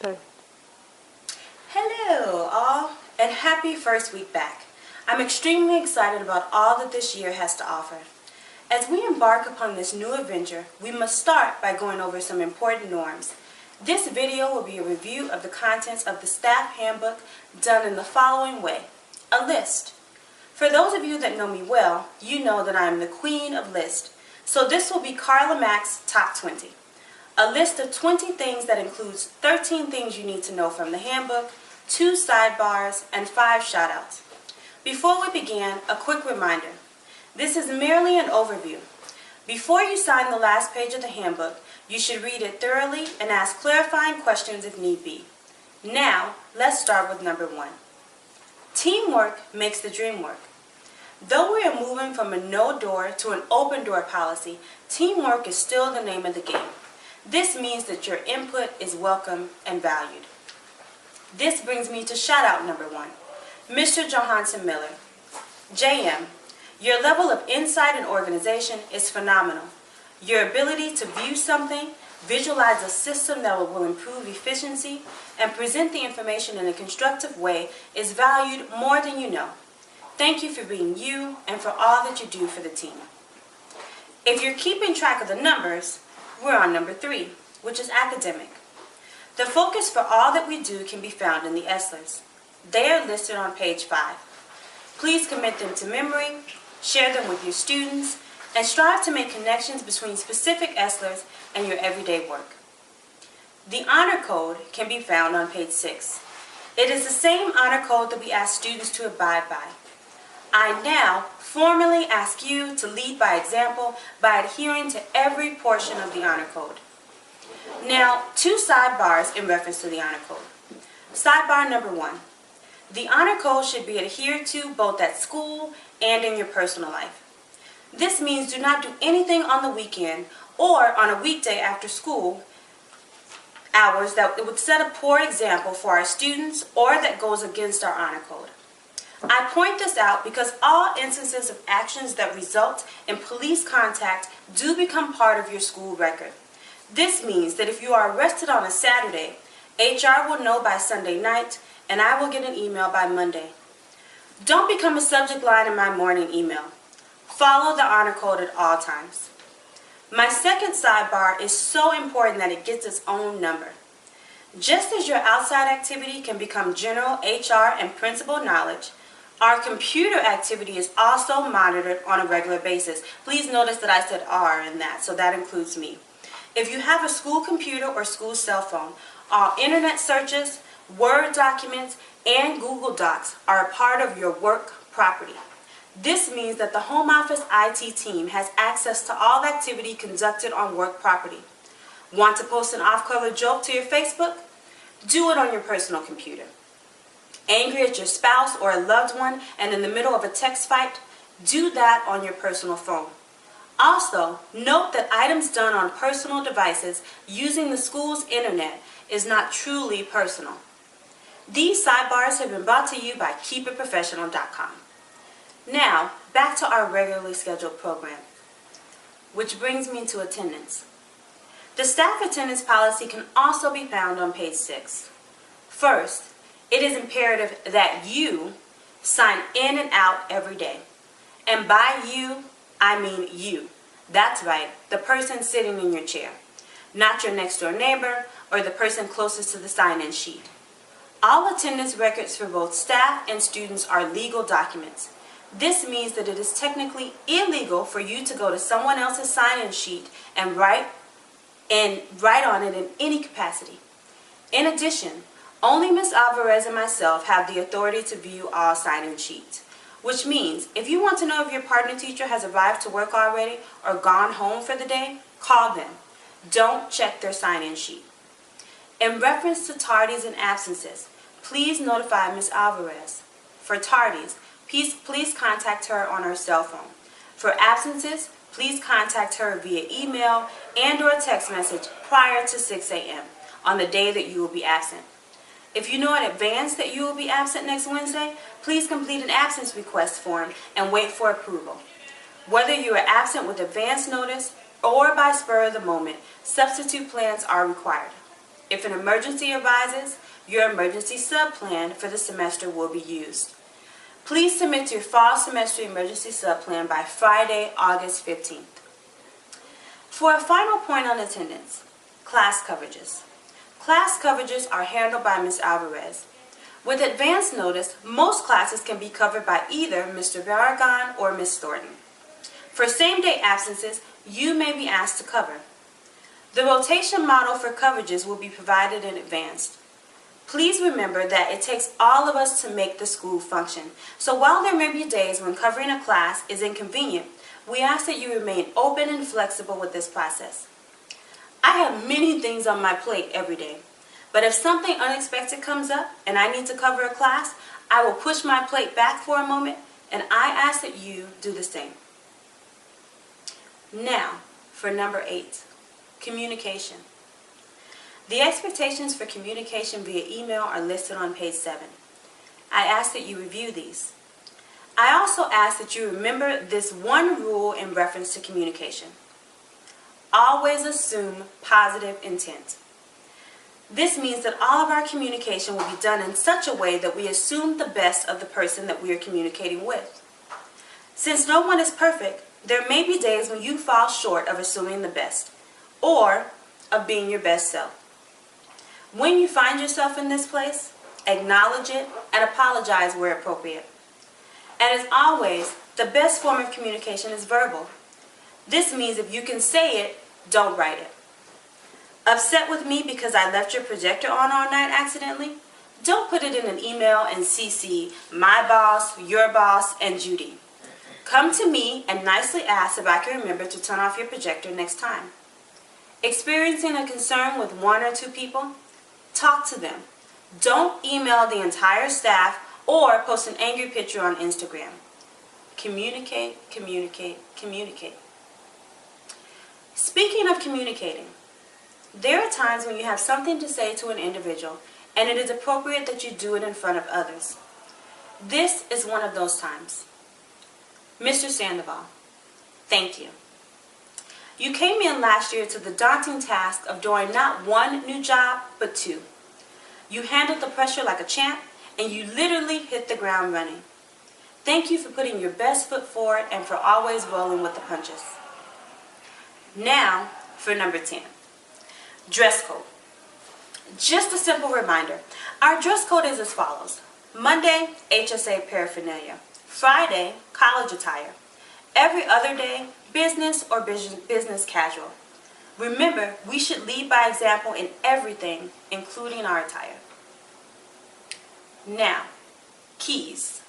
Third. Hello all, and happy first week back. I'm extremely excited about all that this year has to offer. As we embark upon this new adventure, we must start by going over some important norms. This video will be a review of the contents of the Staff Handbook done in the following way. A list. For those of you that know me well, you know that I am the queen of lists. So this will be Carla Mack's Top 20. A list of 20 things that includes 13 things you need to know from the handbook, 2 sidebars, and 5 shoutouts. Before we begin, a quick reminder. This is merely an overview. Before you sign the last page of the handbook, you should read it thoroughly and ask clarifying questions if need be. Now, let's start with number 1. Teamwork makes the dream work. Though we are moving from a no-door to an open-door policy, teamwork is still the name of the game. This means that your input is welcome and valued. This brings me to shout-out number 1. Mr. Johansson Miller. JM, your level of insight and organization is phenomenal. Your ability to view something, visualize a system that will improve efficiency, and present the information in a constructive way is valued more than you know. Thank you for being you and for all that you do for the team. If you're keeping track of the numbers, we're on number 3, which is academic. The focus for all that we do can be found in the ESLers. They are listed on page 5. Please commit them to memory, share them with your students, and strive to make connections between specific ESLers and your everyday work. The honor code can be found on page 6. It is the same honor code that we ask students to abide by. I now formally ask you to lead by example by adhering to every portion of the honor code. Now, 2 sidebars in reference to the honor code. Sidebar number 1. The honor code should be adhered to both at school and in your personal life. This means do not do anything on the weekend or on a weekday after school hours that would set a poor example for our students or that goes against our honor code. I point this out because all instances of actions that result in police contact do become part of your school record. This means that if you are arrested on a Saturday, HR will know by Sunday night and I will get an email by Monday. Don't become a subject line in my morning email. Follow the honor code at all times. My second sidebar is so important that it gets its own number. Just as your outside activity can become general HR and principal knowledge, our computer activity is also monitored on a regular basis. Please notice that I said R in that, so that includes me. If you have a school computer or school cell phone, all internet searches, Word documents, and Google Docs are a part of your work property. This means that the Home Office IT team has access to all activity conducted on work property. Want to post an off-color joke to your Facebook? Do it on your personal computer. Angry at your spouse or a loved one and in the middle of a text fight? Do that on your personal phone. Also, note that items done on personal devices using the school's internet is not truly personal. These sidebars have been brought to you by KeepItProfessional.com. Now, back to our regularly scheduled program, which brings me to attendance. The staff attendance policy can also be found on page 6. First, it is imperative that you sign in and out every day. And by you, I mean you. That's right, the person sitting in your chair, not your next door neighbor or the person closest to the sign-in sheet. All attendance records for both staff and students are legal documents. This means that it is technically illegal for you to go to someone else's sign-in sheet and write on it in any capacity. In addition, only Ms. Alvarez and myself have the authority to view all sign-in sheets, which means if you want to know if your partner teacher has arrived to work already or gone home for the day, call them. Don't check their sign-in sheet. In reference to tardies and absences, please notify Ms. Alvarez. For tardies, please contact her on her cell phone. For absences, please contact her via email and or text message prior to 6 a.m. on the day that you will be absent. If you know in advance that you will be absent next Wednesday, please complete an absence request form and wait for approval. Whether you are absent with advance notice or by spur of the moment, substitute plans are required. If an emergency arises, your emergency sub-plan for the semester will be used. Please submit your fall semester emergency sub-plan by Friday, August 15th. For a final point on attendance, class coverages. Class coverages are handled by Ms. Alvarez. With advance notice, most classes can be covered by either Mr. Barragan or Ms. Thornton. For same-day absences, you may be asked to cover. The rotation model for coverages will be provided in advance. Please remember that it takes all of us to make the school function. So while there may be days when covering a class is inconvenient, we ask that you remain open and flexible with this process. I have many things on my plate every day, but if something unexpected comes up and I need to cover a class, I will push my plate back for a moment, and I ask that you do the same. Now, for number 8, communication. The expectations for communication via email are listed on page 7. I ask that you review these. I also ask that you remember this one rule in reference to communication. Always assume positive intent. This means that all of our communication will be done in such a way that we assume the best of the person that we are communicating with. Since no one is perfect, there may be days when you fall short of assuming the best, or of being your best self. When you find yourself in this place, acknowledge it and apologize where appropriate. And as always, the best form of communication is verbal. This means if you can say it, don't write it. Upset with me because I left your projector on all night accidentally? Don't put it in an email and CC my boss, your boss, and Judy. Come to me and nicely ask if I can remember to turn off your projector next time. Experiencing a concern with 1 or 2 people? Talk to them. Don't email the entire staff or post an angry picture on Instagram. Communicate, communicate, communicate. Speaking of communicating, there are times when you have something to say to an individual and it is appropriate that you do it in front of others. This is one of those times. Mr. Sandoval, thank you. You came in last year to the daunting task of doing not 1 new job, but 2. You handled the pressure like a champ, and you literally hit the ground running. Thank you for putting your best foot forward and for always rolling with the punches. Now, for number 10, dress code. Just a simple reminder, our dress code is as follows. Monday, HSA paraphernalia. Friday, college attire. Every other day, business or business casual. Remember, we should lead by example in everything, including our attire. Now, keys.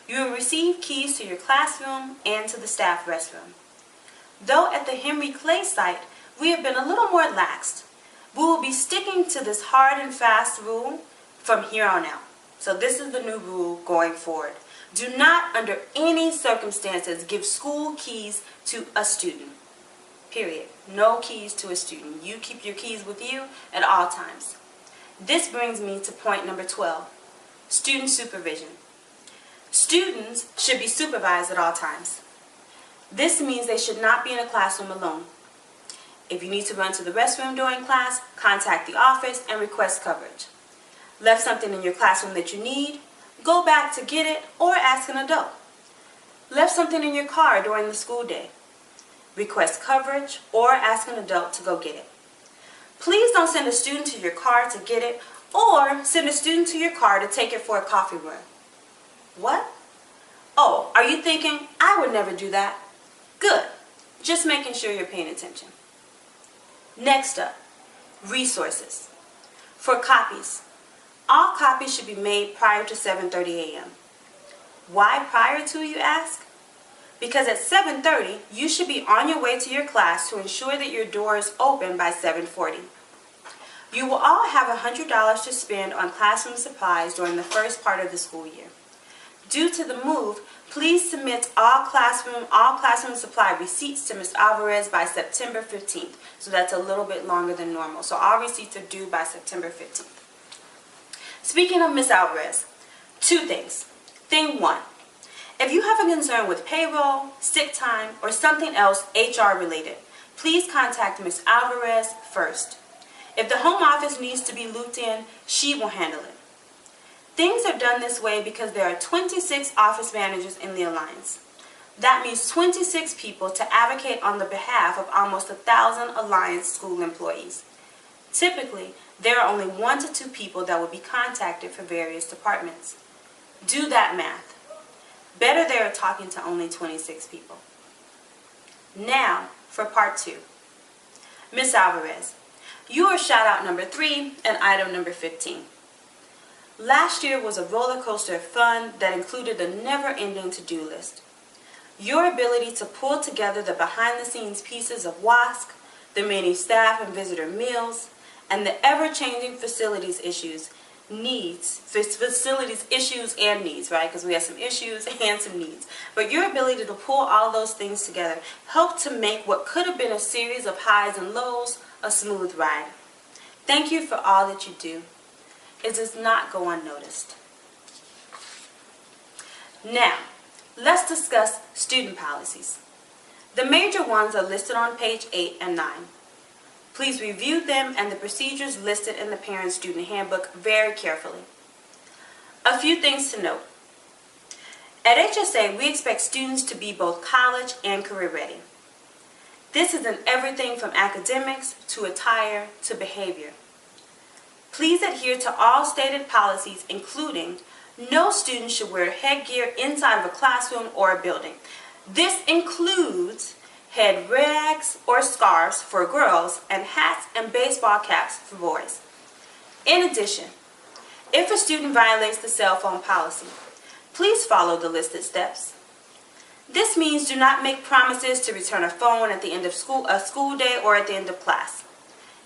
You will receive keys to your classroom and to the staff restroom. Though at the Henry Clay site, we have been a little more laxed. We will be sticking to this hard and fast rule from here on out. So this is the new rule going forward. Do not, under any circumstances, give school keys to a student. Period. No keys to a student. You keep your keys with you at all times. This brings me to point number 12, student supervision. Students should be supervised at all times. This means they should not be in a classroom alone. If you need to run to the restroom during class, contact the office and request coverage. Left something in your classroom that you need? Go back to get it or ask an adult. Left something in your car during the school day? Request coverage or ask an adult to go get it. Please don't send a student to your car to get it or send a student to your car to take it for a coffee run. What? Oh, are you thinking, I would never do that? Good. Just making sure you're paying attention. Next up, resources. For copies. All copies should be made prior to 7:30 a.m. Why prior to, you ask? Because at 7:30, you should be on your way to your class to ensure that your door is open by 7:40. You will all have $100 to spend on classroom supplies during the first part of the school year. Due to the move, please submit all classroom supply receipts to Ms. Alvarez by September 15th. So that's a little bit longer than normal. So all receipts are due by September 15th. Speaking of Ms. Alvarez, 2 things. Thing 1, if you have a concern with payroll, sick time, or something else HR related, please contact Ms. Alvarez first. If the home office needs to be looped in, she will handle it. Things are done this way because there are 26 office managers in the Alliance. That means 26 people to advocate on the behalf of almost 1,000 Alliance school employees. Typically, there are only 1 to 2 people that will be contacted for various departments. Do that math. Better they are talking to only 26 people. Now for part 2. Ms. Alvarez, you are shout out number 3 and item number 15. Last year was a roller coaster of fun that included a never-ending to-do list. Your ability to pull together the behind-the-scenes pieces of WASC, the many staff and visitor meals, and the ever-changing facilities issues and needs, right? Because we have some issues and some needs. But your ability to pull all those things together helped to make what could have been a series of highs and lows a smooth ride. Thank you for all that you do. It does not go unnoticed. Now, let's discuss student policies. The major ones are listed on page 8 and 9. Please review them and the procedures listed in the Parent-Student Handbook very carefully. A few things to note. At HSA, we expect students to be both college and career ready. This is in everything from academics to attire to behavior. Please adhere to all stated policies, including no student should wear headgear inside of a classroom or a building. This includes head rags or scarves for girls and hats and baseball caps for boys. In addition, if a student violates the cell phone policy, please follow the listed steps. This means do not make promises to return a phone at the end of a school day or at the end of class.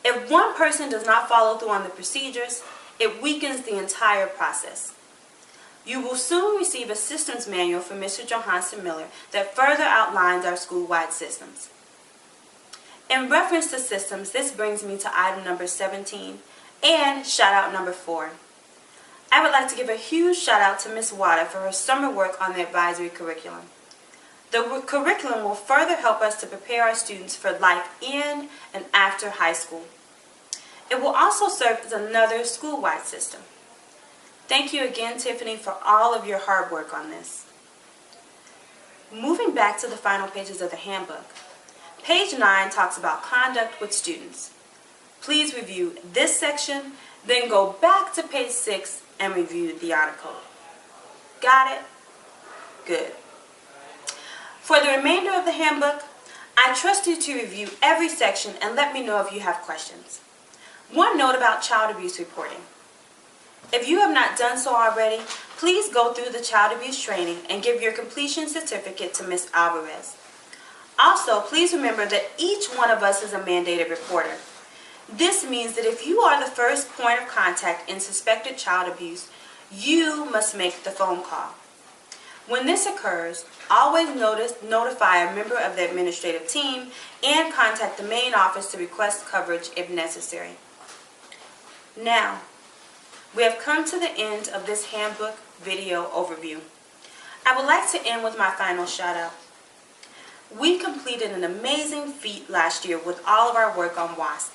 If one person does not follow through on the procedures, it weakens the entire process. You will soon receive a systems manual from Mr. Johansson Miller that further outlines our school-wide systems. In reference to systems, this brings me to item number 17 and shout out number 4. I would like to give a huge shout out to Ms. Wada for her summer work on the advisory curriculum. The curriculum will further help us to prepare our students for life in and after high school. It will also serve as another school-wide system. Thank you again, Tiffany, for all of your hard work on this. Moving back to the final pages of the handbook, page 9 talks about conduct with students. Please review this section, then go back to page 6 and review the honor code. Got it? Good. For the remainder of the handbook, I trust you to review every section and let me know if you have questions. One note about child abuse reporting. If you have not done so already, please go through the child abuse training and give your completion certificate to Ms. Alvarez. Also, please remember that each one of us is a mandated reporter. This means that if you are the first point of contact in suspected child abuse, you must make the phone call. When this occurs, always notify a member of the administrative team and contact the main office to request coverage if necessary. Now, we have come to the end of this handbook video overview. I would like to end with my final shout out. We completed an amazing feat last year with all of our work on WASC.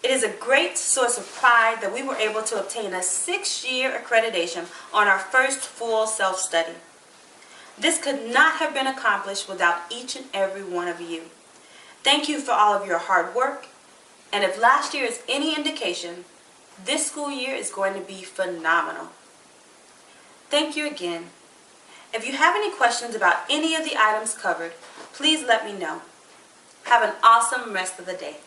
It is a great source of pride that we were able to obtain a 6-year accreditation on our first full self-study. This could not have been accomplished without each and every one of you. Thank you for all of your hard work, and if last year is any indication, this school year is going to be phenomenal. Thank you again. If you have any questions about any of the items covered, please let me know. Have an awesome rest of the day.